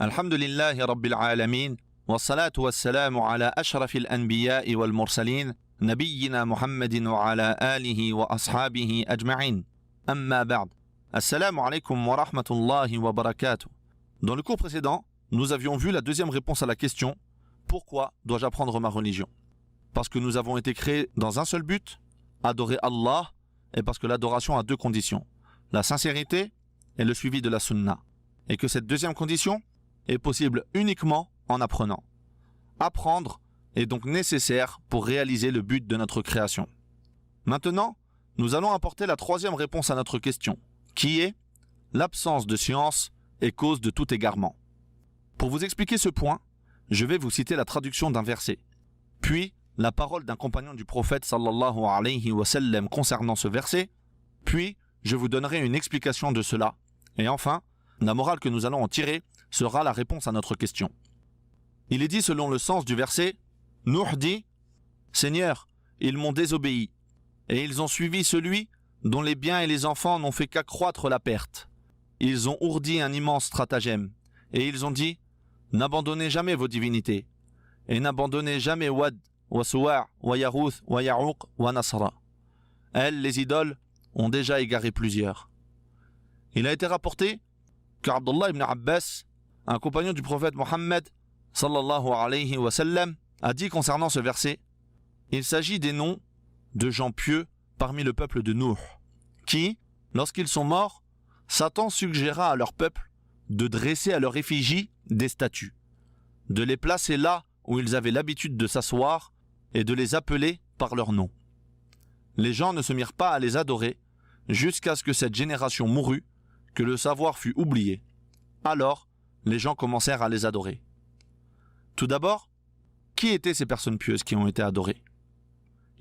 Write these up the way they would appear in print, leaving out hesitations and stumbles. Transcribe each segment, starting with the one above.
الحمد لله رب العالمين والصلاة والسلام على أشرف الأنبياء والمرسلين نبينا محمد وعلى آله وأصحابه أجمعين أما بعد Assalamu alaikum wa rahmatullahi wa barakatuh. Dans le cours précédent, nous avions vu la deuxième réponse à la question « Pourquoi dois-je apprendre ma religion ?» Parce que nous avons été créés dans un seul but, adorer Allah, et parce que l'adoration a deux conditions, la sincérité et le suivi de la sunna. Et que cette deuxième condition est possible uniquement en apprenant. Apprendre est donc nécessaire pour réaliser le but de notre création. Maintenant, nous allons apporter la troisième réponse à notre question, qui est l'absence de science est cause de tout égarement. Pour vous expliquer ce point, je vais vous citer la traduction d'un verset, puis la parole d'un compagnon du prophète sallallahu alayhi wa sallam concernant ce verset, puis je vous donnerai une explication de cela, et enfin, la morale que nous allons en tirer sera la réponse à notre question. Il est dit selon le sens du verset, Nuh dit, Seigneur, ils m'ont désobéi, et ils ont suivi celui dont les biens et les enfants n'ont fait qu'accroître la perte. Ils ont ourdi un immense stratagème, et ils ont dit, n'abandonnez jamais vos divinités, et n'abandonnez jamais Wad, wa Suwa', wa Yarouth, wa Ya'uq, wa Nasra. Elles, les idoles, ont déjà égaré plusieurs. Il a été rapporté qu'Abdullah ibn Abbas, un compagnon du prophète Mohammed, sallallahu alayhi wa sallam, a dit concernant ce verset, il s'agit des noms de gens pieux parmi le peuple de Nuh, qui, lorsqu'ils sont morts, Satan suggéra à leur peuple de dresser à leur effigie des statues, de les placer là où ils avaient l'habitude de s'asseoir et de les appeler par leur nom. Les gens ne se mirent pas à les adorer jusqu'à ce que cette génération mourût, que le savoir fut oublié. Alors, les gens commencèrent à les adorer. Tout d'abord, qui étaient ces personnes pieuses qui ont été adorées?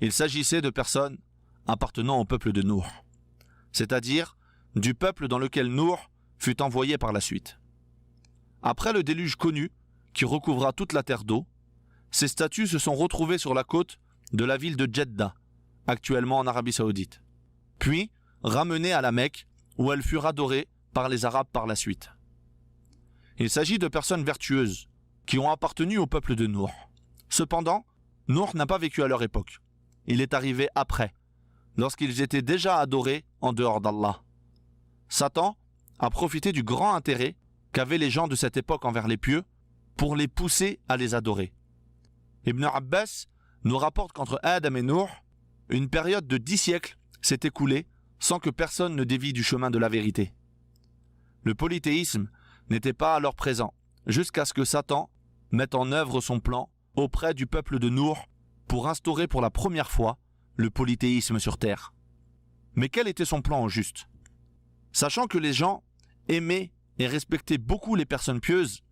Il s'agissait de personnes appartenant au peuple de Nuh, c'est-à-dire du peuple dans lequel Nuh fut envoyé par la suite. Après le déluge connu, qui recouvra toute la terre d'eau, ces statues se sont retrouvées sur la côte de la ville de Jeddah, actuellement en Arabie Saoudite, puis ramenées à la Mecque, où elles furent adorées par les Arabes par la suite. Il s'agit de personnes vertueuses, qui ont appartenu au peuple de Nuh. Cependant, Nuh n'a pas vécu à leur époque. Il est arrivé après, lorsqu'ils étaient déjà adorés en dehors d'Allah. Satan a profité du grand intérêt qu'avaient les gens de cette époque envers les pieux pour les pousser à les adorer. Ibn Abbas nous rapporte qu'entre Adam et Nuh, une période de 10 siècles s'est écoulée sans que personne ne dévie du chemin de la vérité. Le polythéisme n'était pas alors présent, jusqu'à ce que Satan mette en œuvre son plan auprès du peuple de Nuh pour instaurer pour la première fois le polythéisme sur terre. Mais quel était son plan au juste? Sachant que les gens aimaient et respectaient beaucoup les personnes pieuses,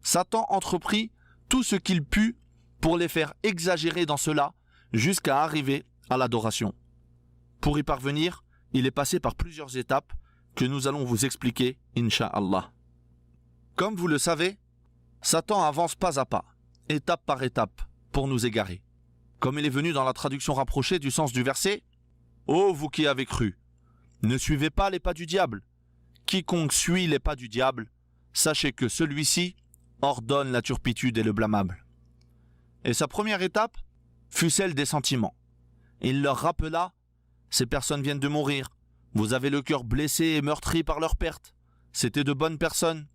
Satan entreprit tout ce qu'il put pour les faire exagérer dans cela jusqu'à arriver à l'adoration. Pour y parvenir, il est passé par plusieurs étapes que nous allons vous expliquer, Inch'Allah. Comme vous le savez, Satan avance pas à pas, étape par étape, pour nous égarer. Comme il est venu dans la traduction rapprochée du sens du verset, « Ô vous qui avez cru, ne suivez pas les pas du diable. Quiconque suit les pas du diable, sachez que celui-ci ordonne la turpitude et le blâmable. » Et sa première étape fut celle des sentiments. Il leur rappela, « Ces personnes viennent de mourir. Vous avez le cœur blessé et meurtri par leur perte. C'était de bonnes personnes.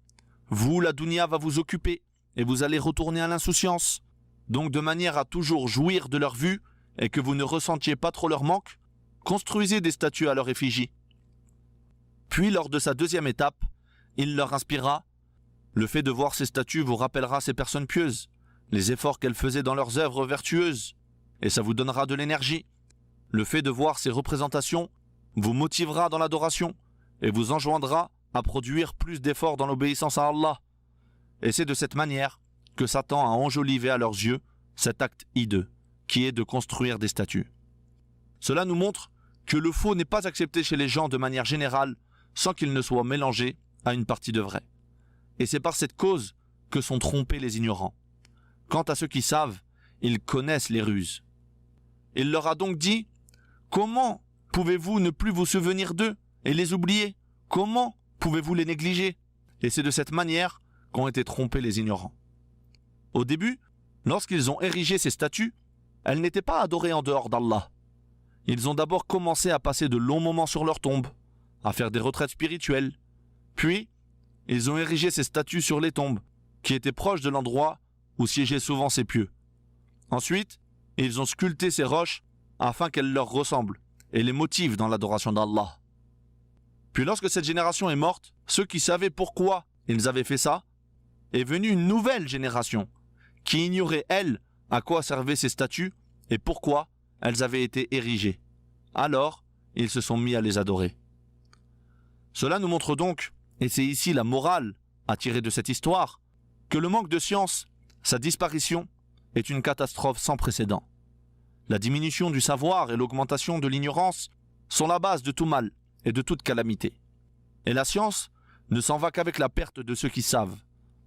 Vous, la dunya va vous occuper et vous allez retourner à l'insouciance. Donc de manière à toujours jouir de leur vue et que vous ne ressentiez pas trop leur manque, construisez des statues à leur effigie. » Puis lors de sa deuxième étape, il leur inspira, « Le fait de voir ces statues vous rappellera ces personnes pieuses, les efforts qu'elles faisaient dans leurs œuvres vertueuses, et ça vous donnera de l'énergie. Le fait de voir ces représentations vous motivera dans l'adoration et vous enjoindra à produire plus d'efforts dans l'obéissance à Allah. Et c'est de cette manière que Satan a enjolivé à leurs yeux cet acte hideux, qui est de construire des statues. Cela nous montre que le faux n'est pas accepté chez les gens de manière générale sans qu'il ne soit mélangé à une partie de vrai. Et c'est par cette cause que sont trompés les ignorants. Quant à ceux qui savent, ils connaissent les ruses. Il leur a donc dit, « Comment pouvez-vous ne plus vous souvenir d'eux et les oublier? Comment pouvez-vous les négliger ?» Et c'est de cette manière qu'ont été trompés les ignorants. Au début, lorsqu'ils ont érigé ces statues, elles n'étaient pas adorées en dehors d'Allah. Ils ont d'abord commencé à passer de longs moments sur leur tombe, à faire des retraites spirituelles. Puis, ils ont érigé ces statues sur les tombes, qui étaient proches de l'endroit où siégeaient souvent ces pieux. Ensuite, ils ont sculpté ces roches afin qu'elles leur ressemblent et les motivent dans l'adoration d'Allah. Puis lorsque cette génération est morte, ceux qui savaient pourquoi ils avaient fait ça, est venue une nouvelle génération qui ignorait, elle, à quoi servaient ces statues et pourquoi elles avaient été érigées. Alors, ils se sont mis à les adorer. Cela nous montre donc, et c'est ici la morale à tirer de cette histoire, que le manque de science, sa disparition, est une catastrophe sans précédent. La diminution du savoir et l'augmentation de l'ignorance sont la base de tout mal et de toute calamité. Et la science ne s'en va qu'avec la perte de ceux qui savent,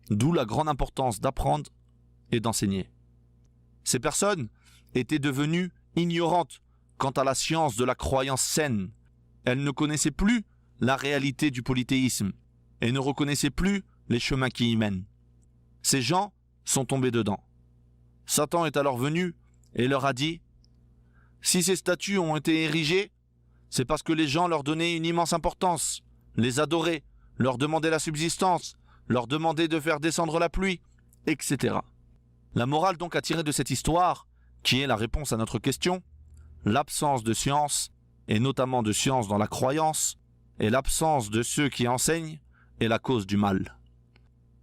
d'où la grande importance d'apprendre et d'enseigner. Ces personnes étaient devenues ignorantes quant à la science de la croyance saine. Elles ne connaissaient plus la réalité du polythéisme et ne reconnaissaient plus les chemins qui y mènent. Ces gens sont tombés dedans. Satan est alors venu et leur a dit « Si ces statues ont été érigées, c'est parce que les gens leur donnaient une immense importance, les adoraient, leur demandaient la subsistance, leur demandaient de faire descendre la pluie, etc. » La morale donc à tirer de cette histoire, qui est la réponse à notre question, l'absence de science, et notamment de science dans la croyance, et l'absence de ceux qui enseignent, est la cause du mal.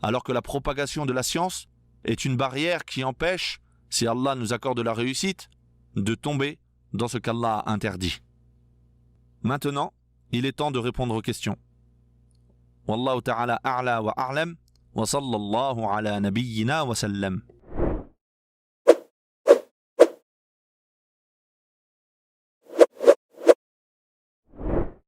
Alors que la propagation de la science est une barrière qui empêche, si Allah nous accorde la réussite, de tomber dans ce qu'Allah a interdit. Maintenant, il est temps de répondre aux questions. Wallahu ta'ala a'la wa a'lam, wa sallallahu ala nabiyyina wa sallam.